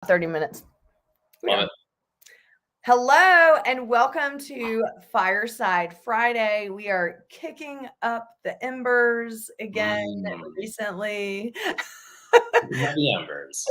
30 minutes. Love it. Hello and welcome to Fireside Friday. We are kicking up the embers again recently. The embers.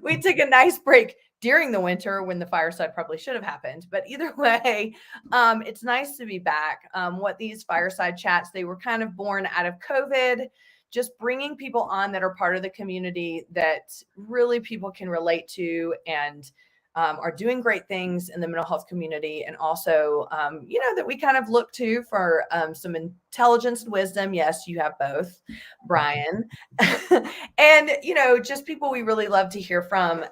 We took a nice break during the winter when the fireside probably should have happened. But either way, it's nice to be back. What these fireside chats, they were kind of born out of COVID, just bringing people on that are part of the community that really people can relate to and are doing great things in the mental health community. And also, that we kind of look to for some intelligence and wisdom. Yes, you have both, Bryan. And, just people we really love to hear from.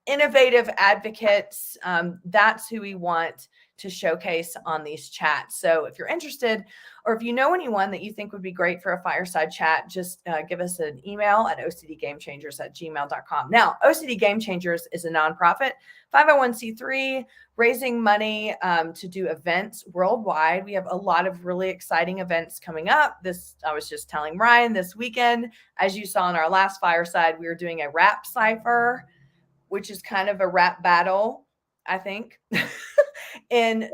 Innovative advocates. That's who we want to showcase on these chats. So if you're interested, or if you know anyone that you think would be great for a fireside chat, just give us an email at ocdgamechangers@gmail.com. Now, OCD Game Changers is a nonprofit, 501c3, raising money to do events worldwide. We have a lot of really exciting events coming up. I was just telling Ryan this weekend, as you saw in our last fireside, we were doing a rap cipher, which is kind of a rap battle, I think, in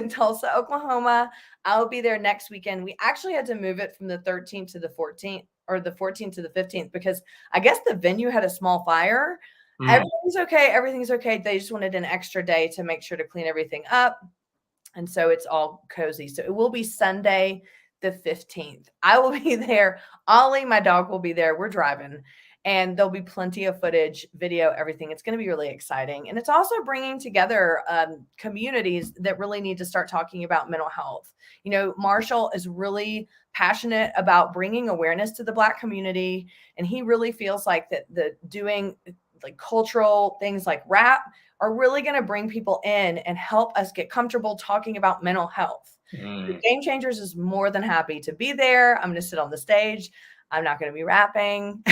Tulsa, Oklahoma. I'll be there next weekend. We actually had to move it from the 13th to the 14th, or the 14th to the 15th, because I guess the venue had a small fire. Everything's okay. They just wanted an extra day to make sure to clean everything up. And so it's all cozy. So it will be Sunday, the 15th. I will be there. Ollie, my dog, will be there. We're driving. And there'll be plenty of footage, video, everything. It's going to be really exciting. And it's also bringing together communities that really need to start talking about mental health. Marshall is really passionate about bringing awareness to the Black community. And he really feels like that doing like cultural things like rap are really going to bring people in and help us get comfortable talking about mental health. Game Changers is more than happy to be there. I'm going to sit on the stage. I'm not going to be rapping.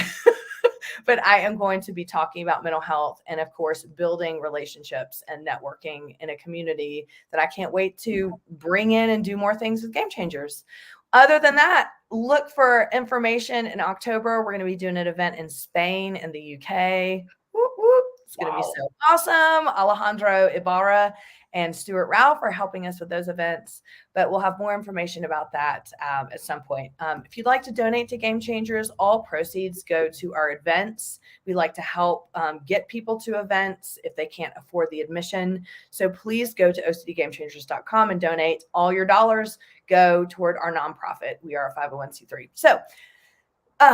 But I am going to be talking about mental health and, of course, building relationships and networking in a community that I can't wait to bring in and do more things with Game Changers. Other than that, look for information in October. We're going to be doing an event in Spain and the UK. Whoop, whoop. It's going to be so awesome. Alejandro Ibarra and Stuart Ralph are helping us with those events, but we'll have more information about that at some point. If you'd like to donate to Game Changers, all proceeds go to our events. We like to help get people to events if they can't afford the admission. So please go to ocdgamechangers.com and donate. All your dollars go toward our nonprofit. We are a 501c3. So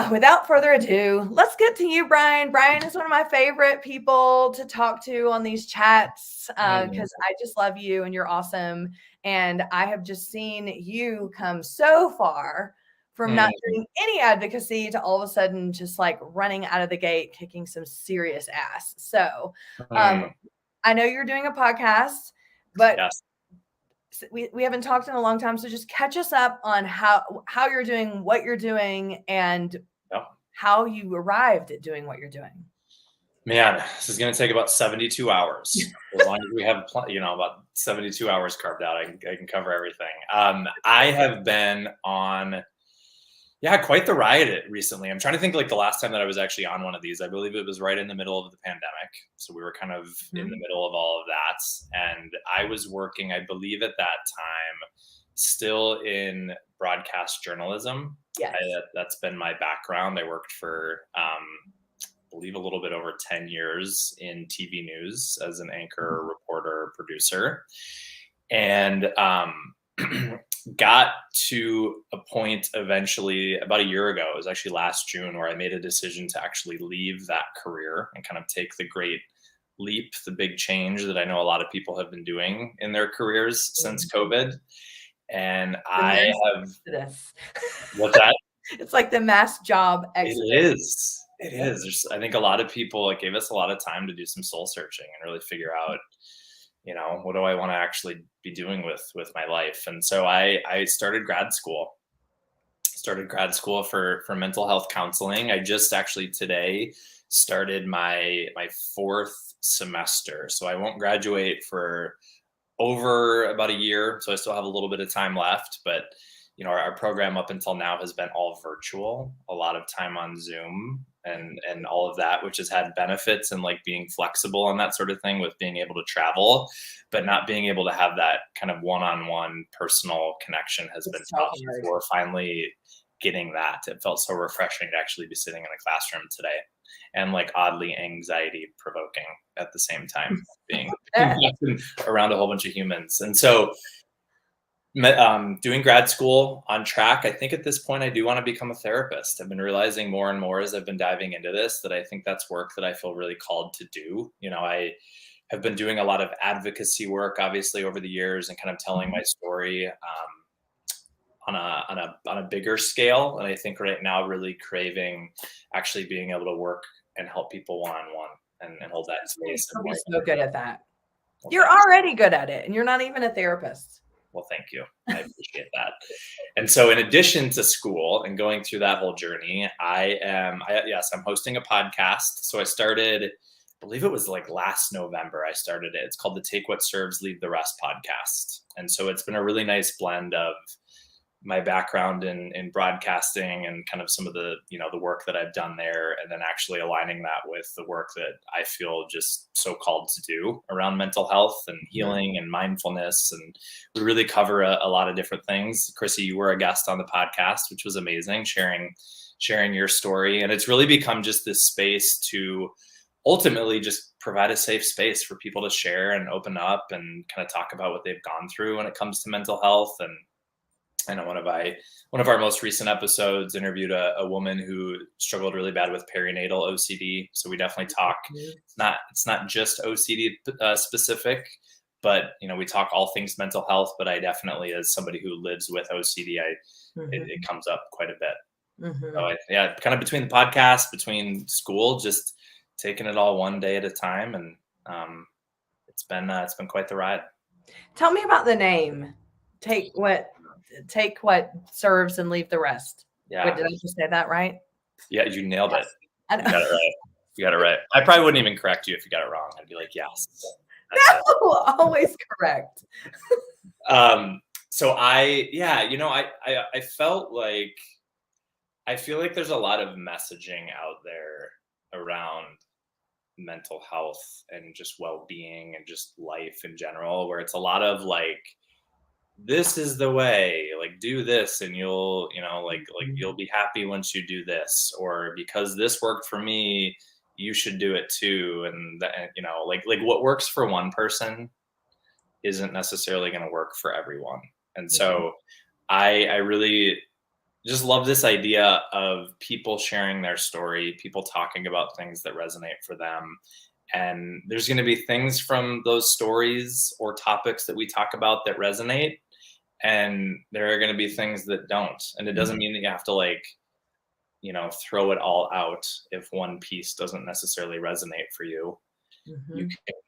without further ado, let's get to you, Bryan. Bryan is one of my favorite people to talk to on these chats because I just love you and you're awesome. And I have just seen you come so far from not doing any advocacy to all of a sudden just like running out of the gate, kicking some serious ass. So I know you're doing a podcast, but we haven't talked in a long time. So just catch us up on how you're doing, what you're doing, and how you arrived at doing what you're doing. Man, this is going to take about 72 hours. As long as we have, about 72 hours carved out, I can cover everything. I have been on, quite the ride recently. I'm trying to think like the last time that I was actually on one of these. I believe it was right in the middle of the pandemic. So we were kind of in the middle of all of that. And I was working, I believe at that time, still in broadcast journalism. Yes. That's been my background. I worked for, I believe a little bit over 10 years in TV news as an anchor, reporter, producer. And, got to a point eventually about a year ago, it was actually last June, where I made a decision to actually leave that career and kind of take the great leap, the big change that I know a lot of people have been doing in their careers since COVID. And I have what's that? It's like the mass job exit. It is. I think a lot of people, it gave us a lot of time to do some soul searching and really figure out, what do I want to actually be doing with my life? And so I started grad school. For mental health counseling. I just actually today started my fourth semester. So I won't graduate for over about a year. So I still have a little bit of time left, but our program up until now has been all virtual, a lot of time on Zoom and all of that, which has had benefits and like being flexible and that sort of thing with being able to travel, but not being able to have that kind of one-on-one personal connection has been so tough. hard. We're finally getting that. It felt so refreshing to actually be sitting in a classroom today and like oddly anxiety provoking at the same time being around a whole bunch of humans. And so doing grad school on track. I think at this point, I do want to become a therapist. I've been realizing more and more as I've been diving into this that I think that's work that I feel really called to do. I have been doing a lot of advocacy work, obviously, over the years and kind of telling my story on a bigger scale. And I think right now, really craving actually being able to work and help people one-on-one and hold that space. You'll be so good at that. You're already good at it, and you're not even a therapist. Well, thank you. I appreciate that. And so in addition to school and going through that whole journey, I'm hosting a podcast. So I started, I believe it was like last November, I started it. It's called the Take What Serves, Leave the Rest podcast. And so it's been a really nice blend of my background in broadcasting and kind of some of the, the work that I've done there, and then actually aligning that with the work that I feel just so called to do around mental health and healing and mindfulness. And we really cover a lot of different things. Chrissy, you were a guest on the podcast, which was amazing, sharing your story. And it's really become just this space to ultimately just provide a safe space for people to share and open up and kind of talk about what they've gone through when it comes to mental health. And I know one of our most recent episodes interviewed a woman who struggled really bad with perinatal OCD. So we definitely talk. It's not just OCD specific, but we talk all things mental health. But I definitely, as somebody who lives with OCD, it comes up quite a bit. So kind of between the podcast, between school, just taking it all one day at a time, and it's been quite the ride. Tell me about the name. Take what serves and leave the rest. Yeah. Wait, did I just say that right? Yeah, you nailed Yes. it. You got it right. You got it right. I probably wouldn't even correct you if you got it wrong. I'd be like, yes. No, always correct. So I felt like, I feel like there's a lot of messaging out there around mental health and just well-being and just life in general, where it's a lot of like, this is the way, like do this and you'll, you'll be happy once you do this, or because this worked for me, you should do it too. And that, like what works for one person isn't necessarily going to work for everyone. And so I really just love this idea of people sharing their story, people talking about things that resonate for them. And there's going to be things from those stories or topics that we talk about that resonate. And there are going to be things that don't. And it doesn't mean that you have to throw it all out if one piece doesn't necessarily resonate for you.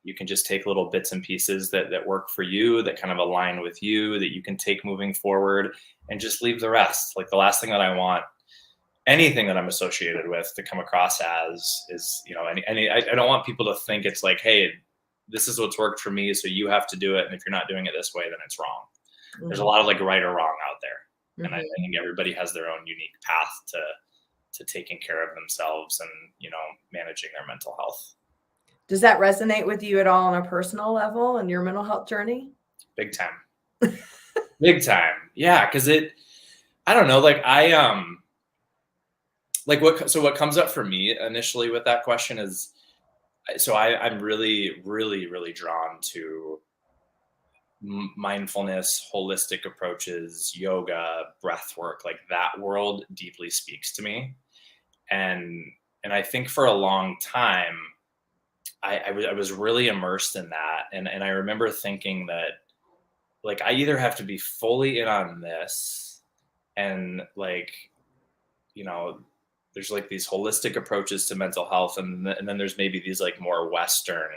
You can just take little bits and pieces that work for you, that kind of align with you, that you can take moving forward, and just leave the rest. Like the last thing that I want anything that I'm associated with to come across as is, I don't want people to think it's like, hey, this is what's worked for me, so you have to do it. And if you're not doing it this way, then it's wrong. There's a lot of like right or wrong out there. And I think everybody has their own unique path to taking care of themselves and, managing their mental health. Does that resonate with you at all on a personal level in your mental health journey? Big time. Big time. Yeah. Cause I don't know, like what comes up for me initially with that question is, so I'm really, really, really drawn to mindfulness, holistic approaches, yoga, breath work. Like that world deeply speaks to me. And I think for a long time, I was really immersed in that. And I remember thinking that like, I either have to be fully in on this and like, there's like these holistic approaches to mental health. And then there's maybe these like more Western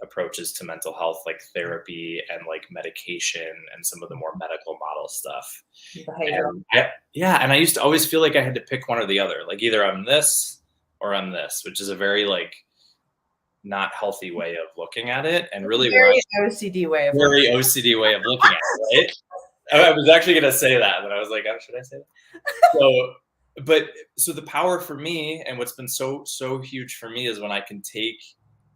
approaches to mental health, like therapy and like medication and some of the more medical model stuff. And I used to always feel like I had to pick one or the other, like either I'm this or I'm this, which is a very like not healthy way of looking at it, and really very OCD way of looking at it, right? I was actually going to say that, but I was like, oh, should I say that? So the power for me, and what's been so huge for me, is when I can take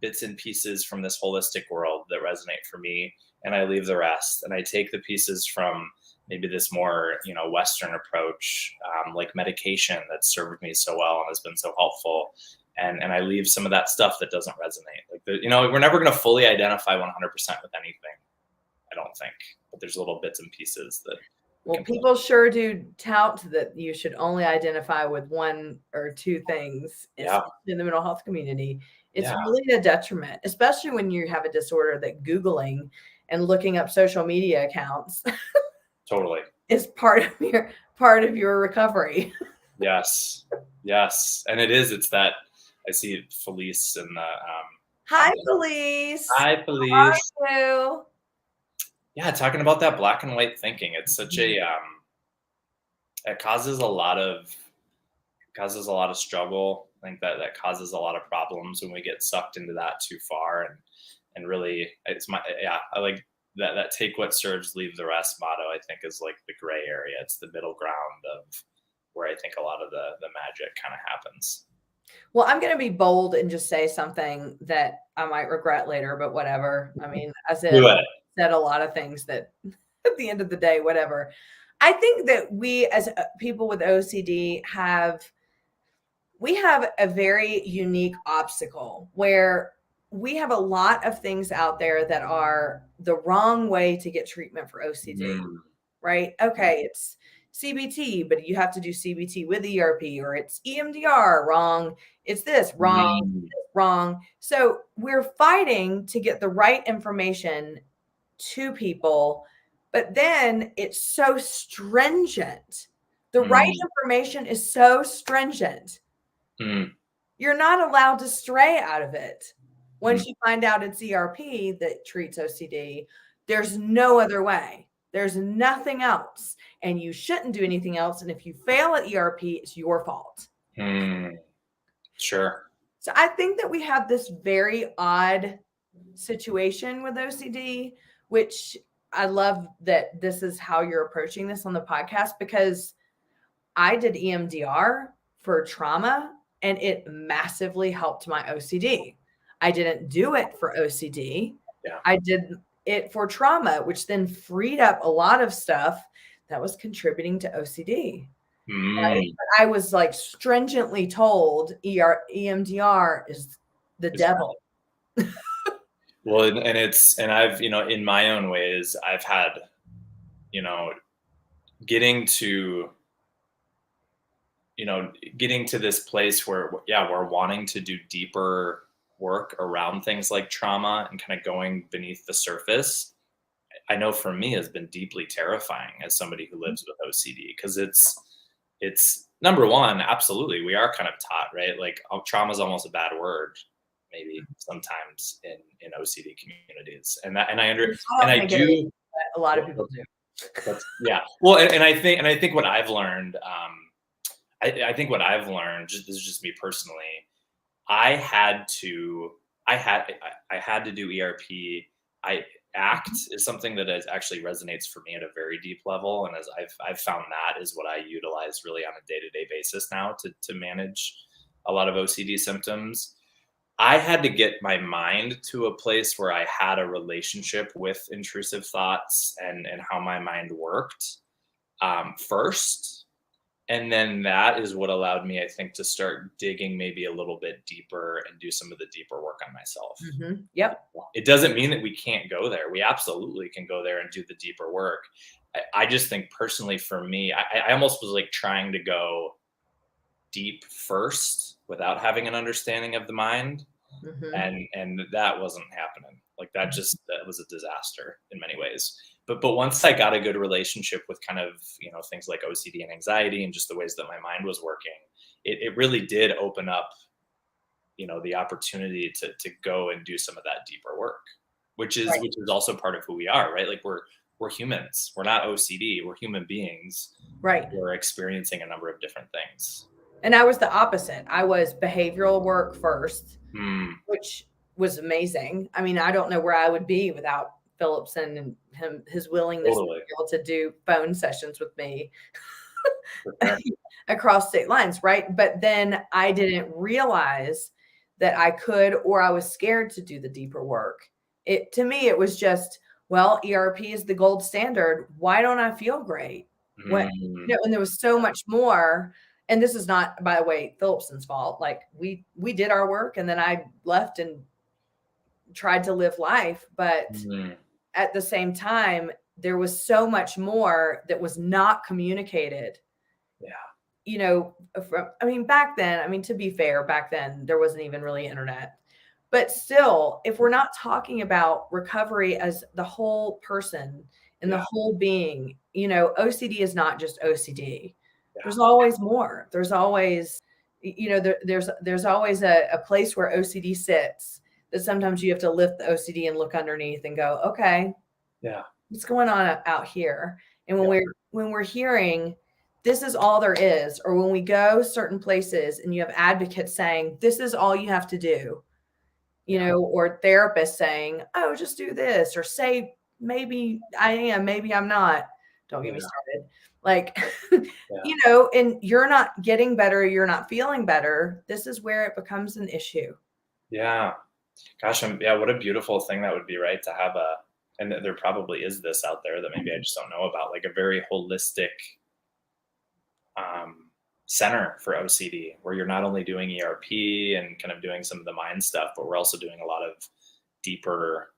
bits and pieces from this holistic world that resonate for me, and I leave the rest, and I take the pieces from maybe this more, Western approach, like medication that served me so well and has been so helpful. And I leave some of that stuff that doesn't resonate. Like, we're never going to fully identify 100% with anything, I don't think, but there's little bits and pieces that. Well, people sure do tout that you should only identify with one or two things, especially in the mental health community. It's really a detriment, especially when you have a disorder that Googling and looking up social media accounts totally is part of your recovery. Yes. And it's that, I see Felice in the Hi, Felice. Hi, Felice. How are you? Yeah, talking about that black and white thinking. It's such a it causes a lot of struggle. I think that causes a lot of problems when we get sucked into that too far. And really, I like that take what serves, leave the rest motto. I think is like the gray area. It's the middle ground of where I think a lot of the magic kind of happens. Well, I'm going to be bold and just say something that I might regret later, but whatever. I mean, as if I said a lot of things that at the end of the day, whatever. I think that we as people with OCD have a very unique obstacle where we have a lot of things out there that are the wrong way to get treatment for OCD, right? Okay, it's CBT, but you have to do CBT with ERP, or it's EMDR, wrong. It's this, wrong, wrong. So we're fighting to get the right information to people, but then it's so stringent. The right information is so stringent. You're not allowed to stray out of it. Once you find out it's ERP that treats OCD, there's no other way. There's nothing else. And you shouldn't do anything else. And if you fail at ERP, it's your fault. Sure. So I think that we have this very odd situation with OCD, which I love that this is how you're approaching this on the podcast, because I did EMDR for trauma and it massively helped my OCD. I didn't do it for OCD. I did it for trauma, which then freed up a lot of stuff that was contributing to OCD. Right? I was like stringently told EMDR is the devil. Well, and I've, in my own ways, I've had, getting to this place where, we're wanting to do deeper work around things like trauma and kind of going beneath the surface. I know for me has been deeply terrifying as somebody who lives with OCD, because it's number one, absolutely, we are kind of taught, right? Like trauma is almost a bad word, maybe sometimes in OCD communities, and I do. A lot of people do. Well, and I think what I've learned, I think what I've learned, this is just me personally, I had to do ERP. ACT is something that actually resonates for me at a very deep level, and as I've found that is what I utilize really on a day-to-day basis now to manage a lot of OCD symptoms. I had to get my mind to a place where I had a relationship with intrusive thoughts and how my mind worked first. And then that is what allowed me, I think, to start digging maybe a little bit deeper and do some of the deeper work on myself. Yep. It doesn't mean that we can't go there. We absolutely can go there and do the deeper work. I just think personally for me, I almost was like trying to go deep first without having an understanding of the mind. And that wasn't happening. Like that was a disaster in many ways. But once I got a good relationship with kind of, things like OCD and anxiety and just the ways that my mind was working, it really did open up, the opportunity to go and do some of that deeper work, which is also part of who we are, right? Like we're humans. We're not OCD. We're human beings. Right. We're experiencing a number of different things. And I was the opposite. I was behavioral work first, which was amazing. I mean, I don't know where I would be without Phillipson and his willingness to be able to do phone sessions with me across state lines, right? But then I didn't realize that I could, or I was scared to do the deeper work. To me, it was just, well, ERP is the gold standard. Why don't I feel great? And there was so much more. And this is not, by the way, Phillipson's fault. Like we did our work, and then I left and tried to live life. But at the same time, there was so much more that was not communicated. Back then, to be fair, back then there wasn't even really internet. But still, if we're not talking about recovery as the whole person and the whole being, OCD is not just OCD. There's always more. There's always, there's always a place where OCD sits, that sometimes you have to lift the OCD and look underneath and go, okay, what's going on out here? And when we're hearing this is all there is, or when we go certain places and you have advocates saying, this is all you have to do, or therapists saying, oh, just do this, or say, maybe I am, maybe I'm not. Don't get me started. Like, and you're not getting better. You're not feeling better. This is where it becomes an issue. Yeah. Gosh, what a beautiful thing that would be, right? To have and there probably is this out there that maybe I just don't know about, like a very holistic center for OCD, where you're not only doing ERP and kind of doing some of the mind stuff, but we're also doing a lot of deeper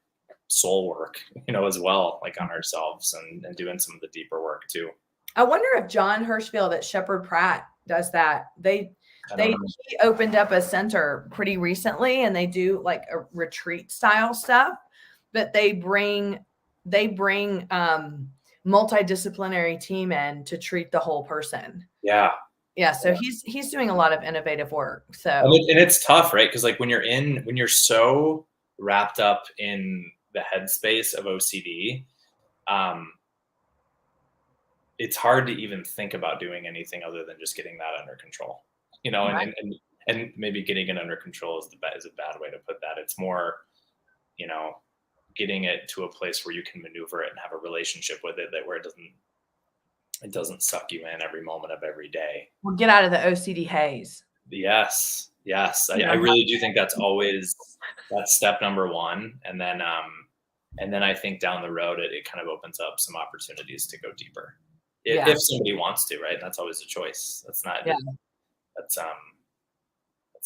soul work, as well, like on ourselves and doing some of the deeper work too. I wonder if John Hirschfield at Shepherd Pratt does that. He opened up a center pretty recently, and they do like a retreat style stuff, but they bring multidisciplinary team in to treat the whole person. So he's doing a lot of innovative work. So and it's tough, right? Because like when you're so wrapped up in the headspace of OCD, it's hard to even think about doing anything other than just getting that under control, right. and maybe getting it under control is a bad way to put that. It's more, getting it to a place where you can maneuver it and have a relationship with it, where it doesn't suck you in every moment of every day. Well, get out of the OCD haze. Yes. I really do think that's step number one. And then I think down the road, it kind of opens up some opportunities to go deeper. If somebody wants to, right? That's always a choice. That's not, that's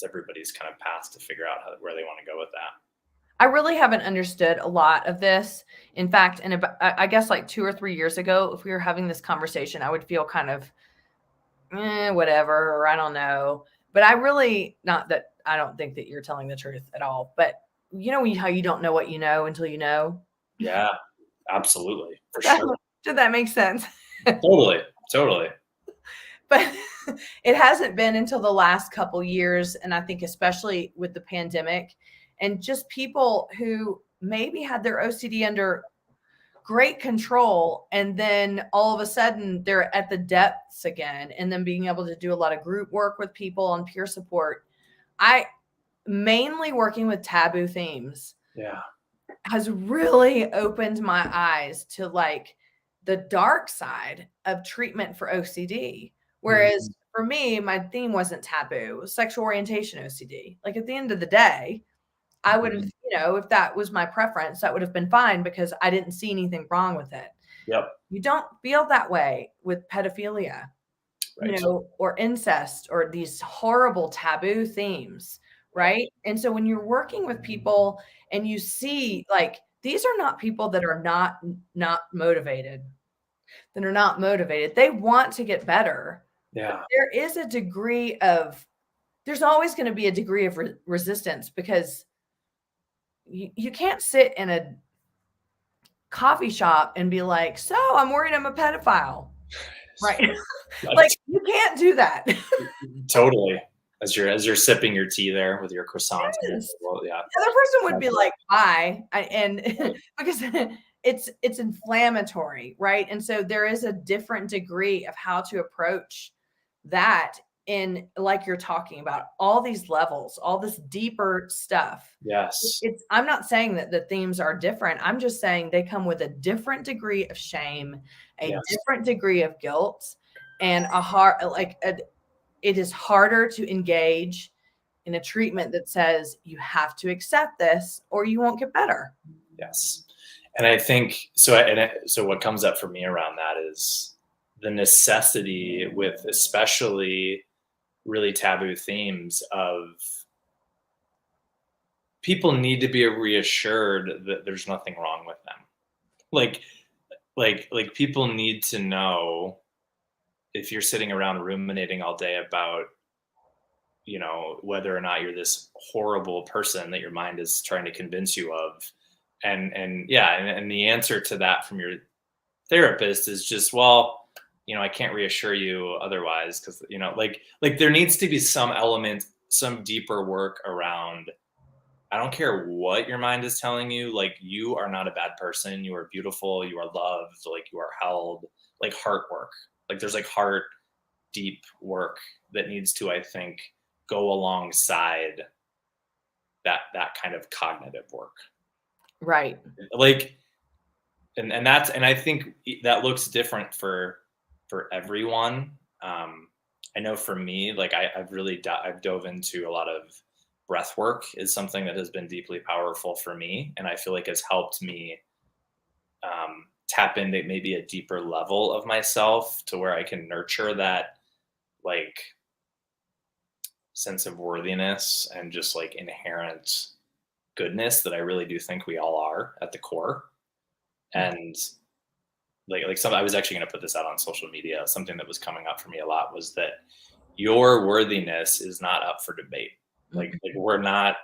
everybody's kind of path to figure out where they want to go with that. I really haven't understood a lot of this. In fact, I guess like 2 or 3 years ago, if we were having this conversation, I would feel kind of whatever, or I don't know. But I really, not that I don't think that you're telling the truth at all, but how you don't know what you know until you know? Yeah, absolutely. For sure. Did that make sense? Totally. But it hasn't been until the last couple years. And I think especially with the pandemic, and just people who maybe had their OCD under great control, and then all of a sudden they're at the depths again, and then being able to do a lot of group work with people and peer support. I mainly working with taboo themes has really opened my eyes to like the dark side of treatment for OCD. Whereas for me, my theme wasn't taboo, it was sexual orientation OCD. Like at the end of the day, I would have, if that was my preference, that would have been fine because I didn't see anything wrong with it. Yep. You don't feel that way with pedophilia, right. Or incest, or these horrible taboo themes, right? And so when you're working with people and you see like, these are not people that are not motivated, They want to get better. Yeah. There is a degree of, there's always going to be a degree of resistance, because you can't sit in a coffee shop and be like, so I'm worried I'm a pedophile, right? Like you can't do that. Totally. As you're sipping your tea there with your croissant. Yes. Well, the other person would be like, bye. Because it's inflammatory, right? And so there is a different degree of how to approach that in, like you're talking about, all these levels, all this deeper stuff. Yes. I'm not saying that the themes are different. I'm just saying they come with a different degree of shame, a Yes. different degree of guilt, and it is harder to engage in a treatment that says you have to accept this or you won't get better. Yes. And I think so. So what comes up for me around that is the necessity with especially really taboo themes of people need to be reassured that there's nothing wrong with them. Like people need to know, if you're sitting around ruminating all day about, whether or not you're this horrible person that your mind is trying to convince you of. And the answer to that from your therapist is just, well, I can't reassure you otherwise, because, like there needs to be some element, some deeper work around, I don't care what your mind is telling you, like, you are not a bad person, you are beautiful, you are loved, like, you are held, like, heart work. Like, there's like heart deep work that needs to, I think, go alongside that kind of cognitive work. Right. Like, and I think that looks different for everyone. I know for me, like I've dove into a lot of breath work is something that has been deeply powerful for me, and I feel like has helped me tap into maybe a deeper level of myself to where I can nurture that, like, sense of worthiness and just like inherent goodness that I really do think we all are at the core. And I was actually going to put this out on social media. Something that was coming up for me a lot was that your worthiness is not up for debate. Like we're not,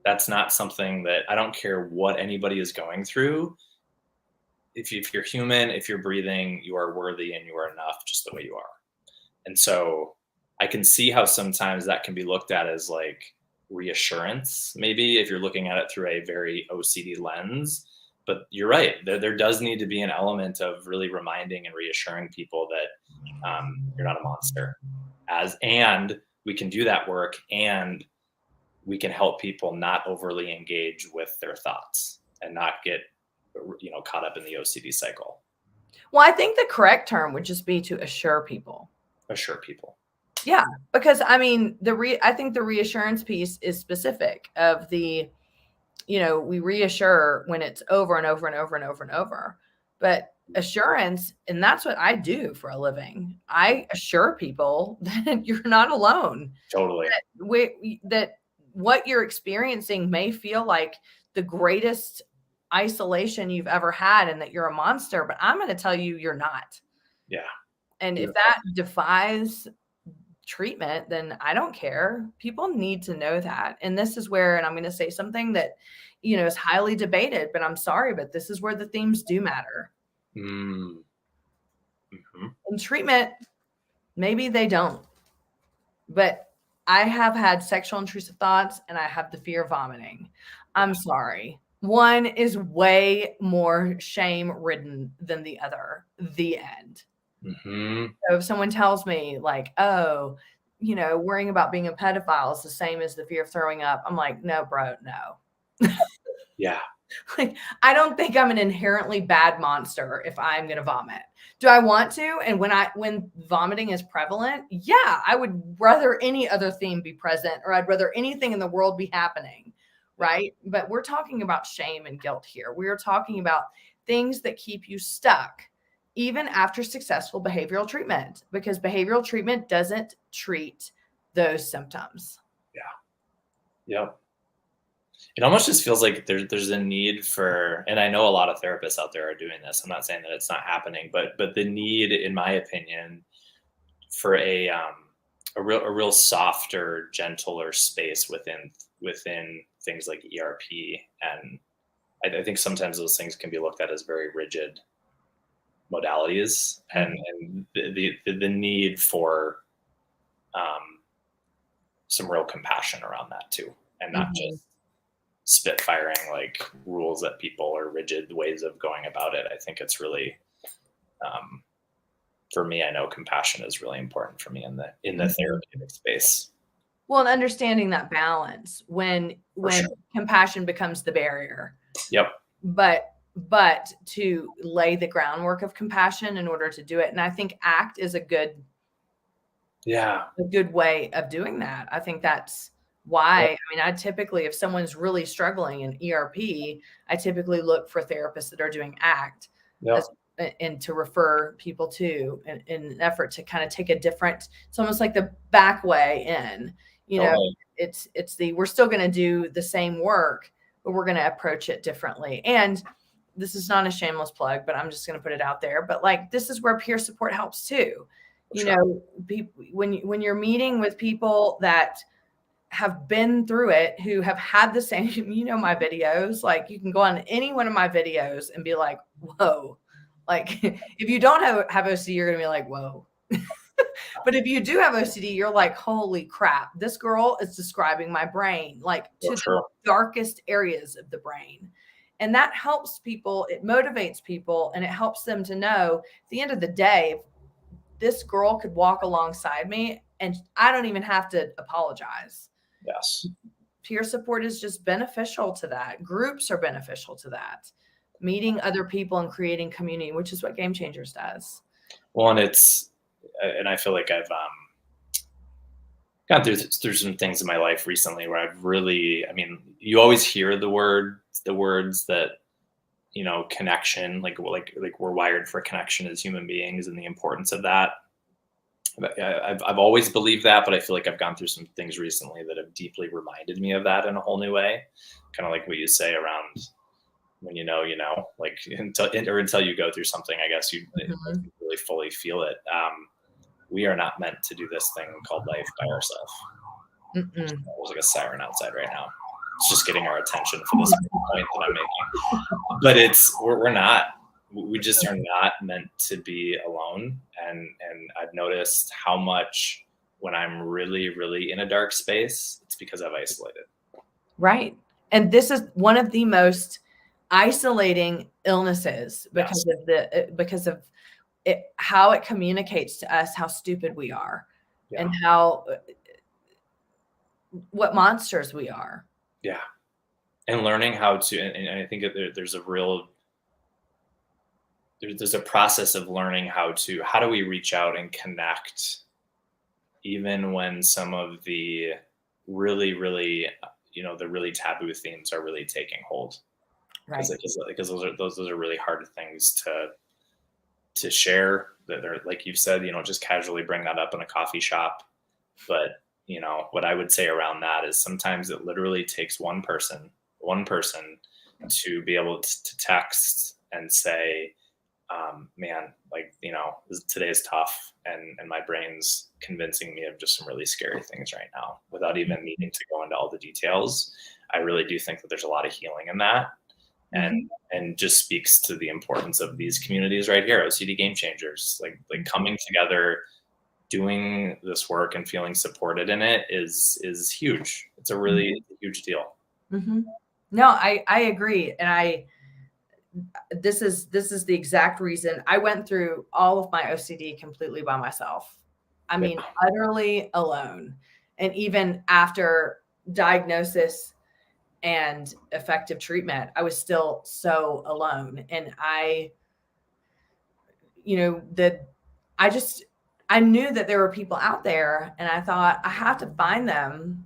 that's not something that, I don't care what anybody is going through. If you're human, if you're breathing, you are worthy and you are enough just the way you are. And so I can see how sometimes that can be looked at as like reassurance, maybe if you're looking at it through a very OCD lens. But you're right. There does need to be an element of really reminding and reassuring people that you're not a monster. And we can do that work, and we can help people not overly engage with their thoughts and not get caught up in the OCD cycle. Well, I think the correct term would just be to assure people. Assure people. Yeah, because I mean, I think the reassurance piece is specific of the, we reassure when it's over and over and over and over and over. But assurance, and that's what I do for a living. I assure people that you're not alone. Totally. That what you're experiencing may feel like the greatest isolation you've ever had and that you're a monster, but I'm going to tell you you're not. Yeah. And if that defies treatment, then I don't care. People need to know that. And this is where, and I'm going to say something that, is highly debated, but I'm sorry, but this is where the themes do matter. Mm-hmm. In treatment, maybe they don't. But I have had sexual intrusive thoughts and I have the fear of vomiting. I'm sorry. One is way more shame ridden than the other. The end. Mm-hmm. So if someone tells me like, oh, worrying about being a pedophile is the same as the fear of throwing up, I'm like, no, bro, no. Yeah. Like, I don't think I'm an inherently bad monster if I'm going to vomit. Do I want to? And when vomiting is prevalent, yeah, I would rather any other theme be present, or I'd rather anything in the world be happening. Right. But we're talking about shame and guilt here. We're talking about things that keep you stuck even after successful behavioral treatment, because behavioral treatment doesn't treat those symptoms. Yeah. Yep. It almost just feels like there's a need for, and I know a lot of therapists out there are doing this. I'm not saying that it's not happening, but the need, in my opinion, for a real softer, gentler space within things like ERP. And I think sometimes those things can be looked at as very rigid modalities, and the need for some real compassion around that too, and not just spitfiring like rules that people or rigid ways of going about it. I think it's really for me, I know compassion is really important for me in the therapeutic space. Well, and understanding that balance when Sure. compassion becomes the barrier. Yep. But to lay the groundwork of compassion in order to do it. And I think ACT is a good way of doing that. I think that's why, I mean, I typically, if someone's really struggling in ERP, I typically look for therapists that are doing ACT and to refer people to in an effort to kind of take a different, it's almost like the back way in, it's we're still going to do the same work, but we're going to approach it differently. And this is not a shameless plug, but I'm just going to put it out there. But like, this is where peer support helps too. When you're meeting with people that have been through it, who have had the same, my videos, like you can go on any one of my videos and be like, whoa, like if you don't have OCD, you're going to be like, whoa. But if you do have OCD, you're like, holy crap, this girl is describing my brain, like to the darkest areas of the brain. And that helps people. It motivates people, and it helps them to know at the end of the day, this girl could walk alongside me and I don't even have to apologize. Yes. Peer support is just beneficial to that. Groups are beneficial to that. Meeting other people and creating community, which is what Game Changers does. Well, and I feel like I've gone through some things in my life recently where I've really, I mean, you always hear the words that, connection, like we're wired for connection as human beings and the importance of that. I've always believed that, but I feel like I've gone through some things recently that have deeply reminded me of that in a whole new way. Kind of like what you say around when like until you go through something, I guess you really fully feel it. We are not meant to do this thing called life by ourselves. There's like a siren outside right now. It's just getting our attention for this point that I'm making. But we're not. We just are not meant to be alone. And I've noticed how much when I'm really, really in a dark space, it's because I've isolated. Right. And this is one of the most isolating illnesses because of how it communicates to us how stupid we are and what monsters we are. Yeah. And learning how to, and I think there's a process of learning how do we reach out and connect even when some of the really, really, the really taboo themes are really taking hold. Right. Because those are really hard things to share. That are, like you've said, just casually bring that up in a coffee shop. But what I would say around that is sometimes it literally takes one person to be able to text and say, man, like, today is tough and my brain's convincing me of just some really scary things right now without even needing to go into all the details. I really do think that there's a lot of healing in that. And just speaks to the importance of these communities right here, OCD Game Changers, like coming together, doing this work and feeling supported in it is huge. It's a really huge deal. Mm-hmm. No, I agree. And this is the exact reason I went through all of my OCD completely by myself. I mean, utterly alone. And even after diagnosis and effective treatment, I was still so alone. And I knew that there were people out there, and I thought, I have to find them.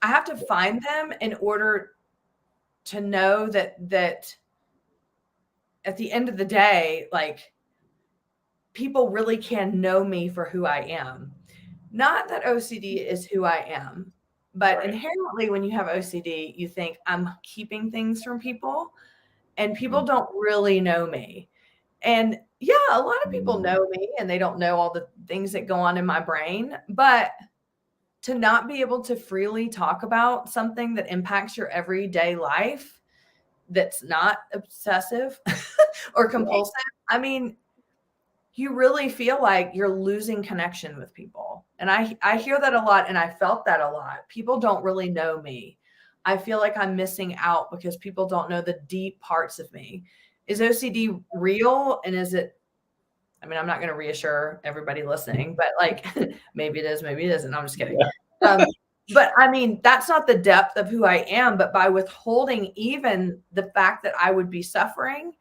I have to find them in order to know that at the end of the day, like, people really can know me for who I am. Not that OCD is who I am, but inherently when you have OCD, you think I'm keeping things from people and people don't really know me. And yeah, a lot of people know me and they don't know all the things that go on in my brain, but to not be able to freely talk about something that impacts your everyday life that's not obsessive or compulsive, I mean, you really feel like you're losing connection with people. And I hear that a lot, and I felt that a lot. People don't really know me. I feel like I'm missing out because people don't know the deep parts of me. Is OCD real? And is it I mean, I'm not going to reassure everybody listening, but like maybe it is, maybe it isn't. I'm just kidding. But I mean, that's not the depth of who I am. But by withholding even the fact that I would be suffering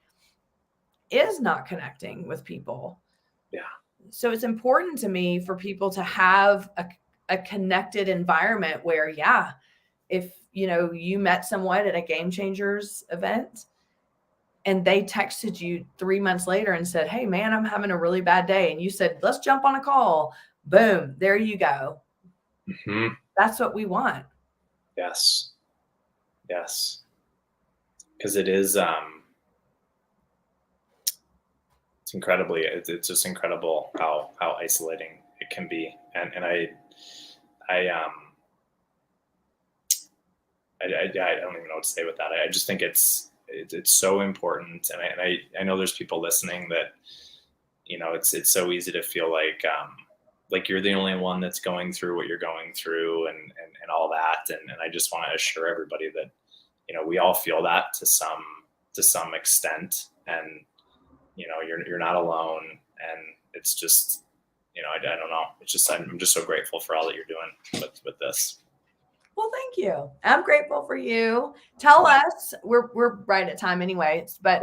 is not connecting with people. Yeah. So it's important to me for people to have a connected environment where, yeah, if you met someone at a Game Changers event and they texted you 3 months later and said, hey man, I'm having a really bad day. And you said, let's jump on a call. Boom. There you go. Mm-hmm. That's what we want. Yes. Yes. Because it is, it's just incredible how isolating it can be. And I don't even know what to say with that. I just think it's so important. And I know there's people listening that, it's so easy to feel like you're the only one that's going through what you're going through and all that. And I just want to assure everybody that, we all feel that to some extent, and, you're not alone. And it's just, I don't know. It's just, I'm just so grateful for all that you're doing with this. Well, thank you. I'm grateful for you. Tell us, we're right at time anyway, but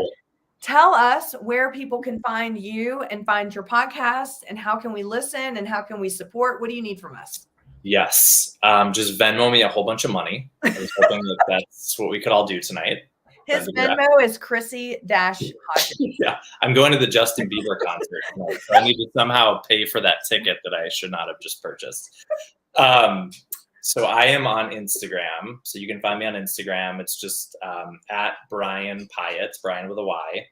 tell us where people can find you and find your podcast, and how can we listen and how can we support? What do you need from us? Yes. Just Venmo me a whole bunch of money. I was hoping that's what we could all do tonight. His Venmo is Chrissy-Hodges. Yeah. I'm going to the Justin Bieber concert tonight, so I need to somehow pay for that ticket that I should not have just purchased. So I am on Instagram. So you can find me on Instagram. It's just at Bryan Piatt, Bryan with a Y.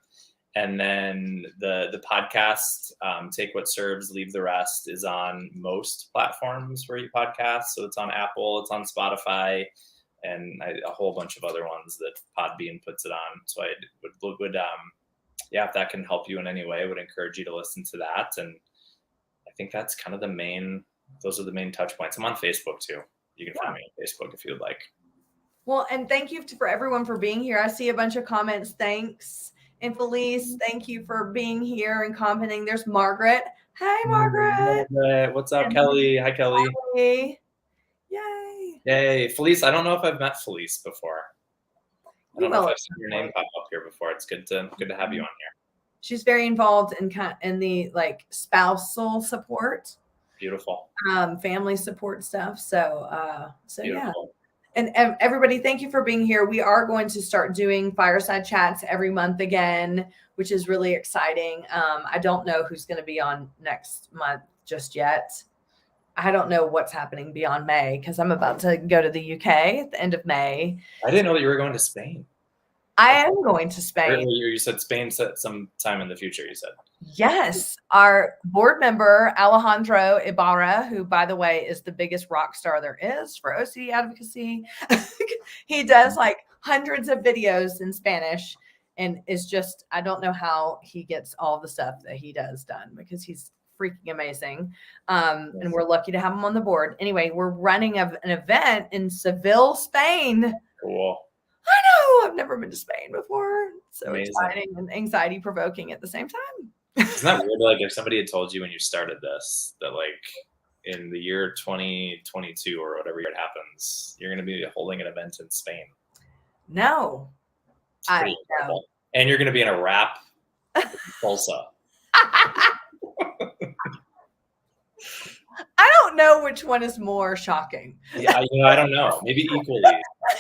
And then the podcast, Take What Serves, Leave the Rest, is on most platforms where you podcast. So it's on Apple, it's on Spotify, and a whole bunch of other ones that Podbean puts it on. So I would if that can help you in any way, I would encourage you to listen to that. And I think that's kind of those are the main touch points. I'm on Facebook too. You can find me on Facebook if you would like. Well, and thank you for everyone for being here. I see a bunch of comments. Thanks. And Felice, thank you for being here and commenting. There's Margaret. Hi, Margaret. What's up, Kelly? Hi, Kelly. Yay. Yay. Felice, I don't know if I've met Felice before. I don't know if I've seen your name pop up here before. It's good to have you on here. She's very involved in the spousal support. Beautiful. Family support stuff. So yeah. And everybody, thank you for being here. We are going to start doing Fireside Chats every month again, which is really exciting. I don't know who's going to be on next month just yet. I don't know what's happening beyond May, because I'm about to go to the UK at the end of May. I didn't know that you were going to Spain. I am going to Spain. You said Spain sometime in the future, you said. Yes. Our board member, Alejandro Ibarra, who, by the way, is the biggest rock star there is for OCD advocacy. He does hundreds of videos in Spanish, and is just, I don't know how he gets all the stuff that he does done, because he's freaking amazing. And we're lucky to have him on the board. Anyway, we're running an event in Seville, Spain. Cool. I know. I've never been to Spain before. So amazing. Exciting and anxiety provoking at the same time. Isn't that weird? If somebody had told you when you started this that in the year 2022 or whatever year it happens, you're going to be holding an event in Spain. No. I know. And you're going to be in a rap salsa. I don't know which one is more shocking. Yeah, I don't know. Maybe equally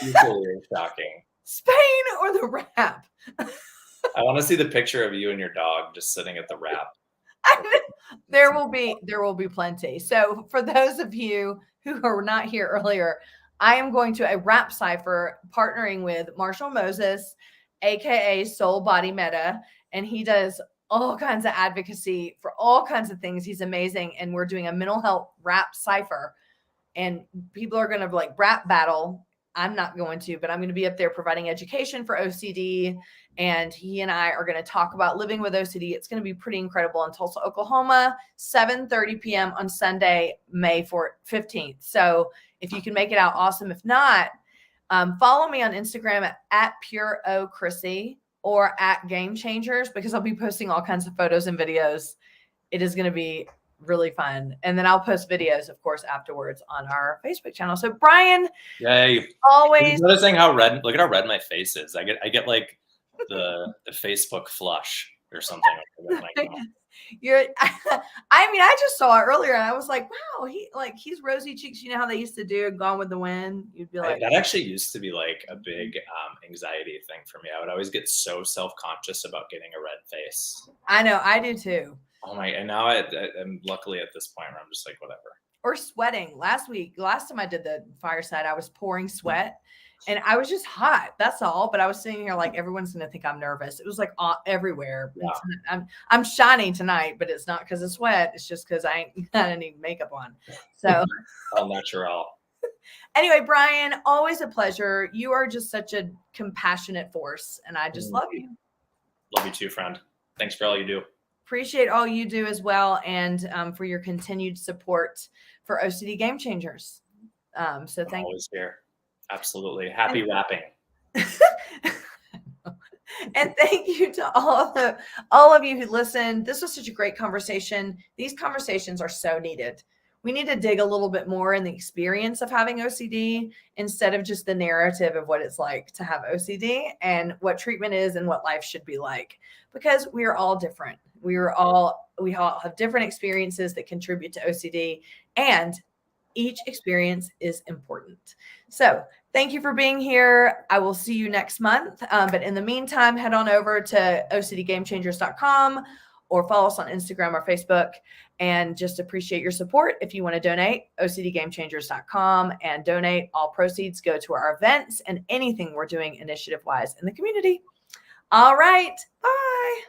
shocking. Spain or the rap? I want to see the picture of you and your dog just sitting at the rap. There will be plenty. So for those of you who are not here earlier, I am going to a rap cipher partnering with Marshall Moses, aka Soul Body Meta, and he does all kinds of advocacy for all kinds of things. He's amazing. And we're doing a mental health rap cipher, and people are going to rap battle. I'm not going to, but I'm going to be up there providing education for OCD. And he and I are going to talk about living with OCD. It's going to be pretty incredible in Tulsa, Oklahoma, 7:30 p.m. on Sunday, May 15th. So if you can make it out, awesome. If not, follow me on Instagram at PureOChrissy. or at Game Changers, because I'll be posting all kinds of photos and videos. It is going to be really fun. And then I'll post videos, of course, afterwards on our Facebook channel. So Bryan, yay. always Noticing how red, look at how red my face is. I get like the Facebook flush or something. you're I mean, I just saw it earlier and I was like, wow, he's rosy cheeks. You know how they used to do Gone with the Wind? You'd be like, that actually used to be like a big anxiety thing for me. I would always get so self-conscious about getting a red face. I know, I do too. Oh my, and now I'm luckily at this point where I'm just like, whatever. Or sweating. Last time I did the fireside, I was pouring sweat and I was just hot. That's all. But I was sitting here like everyone's going to think I'm nervous. It was like everywhere. Yeah. I'm shining tonight, but it's not because of sweat. It's just because I ain't got any makeup on. So all natural. Anyway, Bryan, always a pleasure. You are just such a compassionate force, and I just love you. Love you too, friend. Thanks for all you do. Appreciate all you do as well, and for your continued support for OCD Game Changers. So thank you. Always here. Absolutely. Happy rapping. And thank you to all of you who listened. This was such a great conversation. These conversations are so needed. We need to dig a little bit more in the experience of having OCD instead of just the narrative of what it's like to have OCD and what treatment is and what life should be like, because we are all different. We all have different experiences that contribute to OCD, and each experience is important. So thank you for being here. I will see you next month. But in the meantime, head on over to OCDGameChangers.com or follow us on Instagram or Facebook, and just appreciate your support. If you want to donate, OCDGameChangers.com, and donate. All proceeds go to our events and anything we're doing initiative-wise in the community. All right. Bye.